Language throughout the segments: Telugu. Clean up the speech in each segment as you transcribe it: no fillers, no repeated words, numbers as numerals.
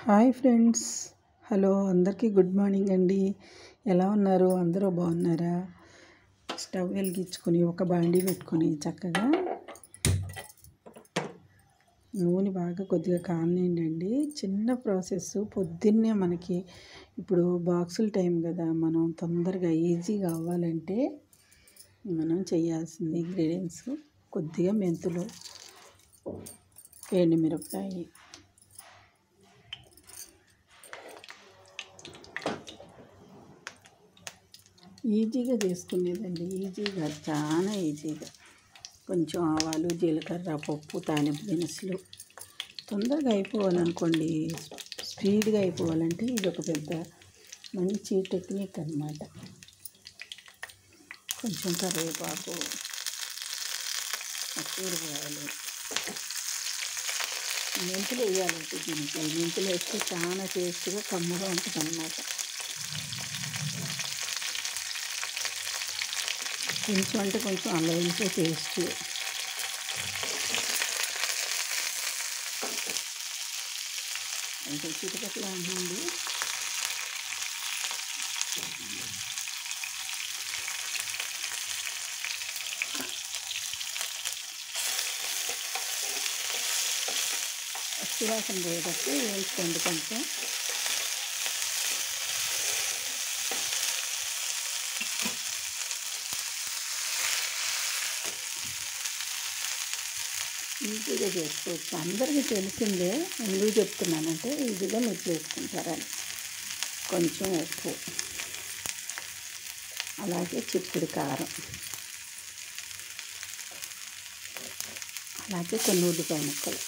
Hi friends. హలో అందరికీ గుడ్ మార్నింగ్ అండి. ఎలా ఉన్నారు? అందరూ బాగున్నారా? స్టవ్ వెలిగించుకొని ఒక బాండీ పెట్టుకొని చక్కగా నూనె బాగా కొద్దిగా కాలనియండి. చిన్న ప్రాసెస్. పొద్దున్నే మనకి ఇప్పుడు బాక్సుల టైం కదా, మనం తొందరగా ఈజీగా అవ్వాలంటే మనం చేయాల్సింది ఇంగ్రీడియంట్స్ కొద్దిగా మెంతులు, ఎండుమిరపకాయ, ఈజీగా చేసుకునేదండి. ఈజీగా, చాలా ఈజీగా. కొంచెం ఆవాలు, జీలకర్ర, పప్పు, తాలింపు దినుసులు. తొందరగా అయిపోవాలనుకోండి, స్పీడ్గా అయిపోవాలంటే ఇది ఒక పెద్ద మంచి టెక్నిక్ అన్నమాట. కొంచెం కరివేపాకు, కూరగాయలు, మెంతులు వేయాలంటే దీనికి. మెంతులు వేస్తే చాలా టేస్ట్గా కమ్మగా ఉంటుంది అన్నమాట. కొంచెం అంటే కొంచెం అల్లం వెల్లిపాయ పేస్ట్, కొంచెం చిటికట్లు అండి. పచ్చివాసన పోయేటట్టు వేయించుకోండి కొంచెం. ఈజీగా చేసుకోవచ్చు. అందరికీ తెలిసిందే. ఎందుకు చెప్తున్నానంటే ఈజీగా మీరు చేసుకుంటారని. కొంచెం ఉప్పు, అలాగే చిక్కుడు కారం, అలాగే కొన్ని ఉల్లిపాయ ముక్కలు.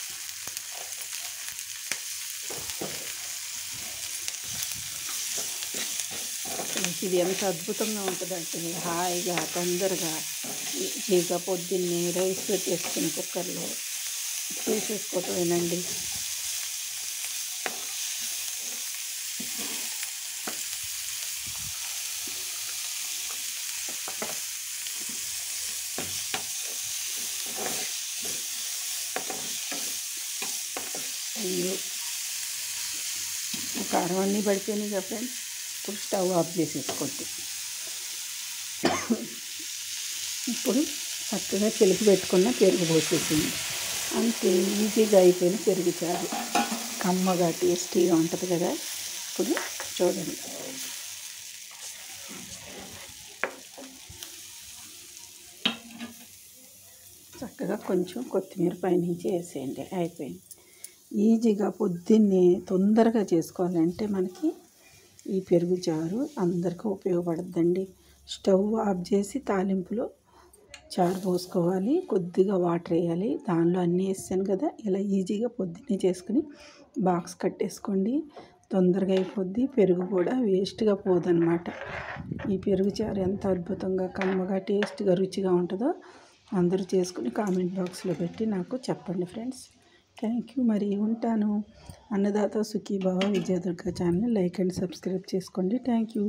ఇది ఎంత అద్భుతంగా ఉంటుందంటే హాయిగా తొందరగా ఈజీగా పొద్దున్నే రైస్ పెట్టేసుకుని కుక్కర్లో చేసేసుకోవటమేనండి. కారం అన్నీ పడిపోయినాయి కదా ఫ్రెండ్స్. ఇప్పుడు స్టవ్ ఆఫ్ చేసేసుకోండి. ఇప్పుడు చక్కగా చిలికి పెట్టుకున్న పెరుగు పోసేసింది. అంతే, ఈజీగా అయిపోయిన పెరుగు చారు. కమ్మగా టేస్టీగా ఉంటుంది కదా. ఇప్పుడు చూడండి, చక్కగా కొంచెం కొత్తిమీర పైనుంచి వేసేయండి. అయిపోయింది. ఈజీగా పొద్దున్నే తొందరగా చేసుకోవాలంటే మనకి ఈ పెరుగు చారు అందరికీ ఉపయోగపడుతుందండి. స్టవ్ ఆఫ్ చేసి తాలింపులో చారు పోసుకోవాలి, కొద్దిగా వాటర్ వేయాలి. దానిలో అన్నీ వేసాను కదా. ఇలా ఈజీగా పొద్దున్నే చేసుకుని బాక్స్ కట్టేసుకోండి. తొందరగా అయిపోద్ది. పెరుగు కూడా వేస్ట్గా పోదన్నమాట. ఈ పెరుగు చారు ఎంత అద్భుతంగా, కమ్మగా, టేస్ట్గా, రుచిగా ఉంటుందో అందరూ చేసుకుని కామెంట్ బాక్స్లో పెట్టి నాకు చెప్పండి ఫ్రెండ్స్. Thank you. మరి ఉంటాను. అన్నదాత సుఖీభవ Vijayadurga channel like and subscribe చేసుకోండి. Thank you.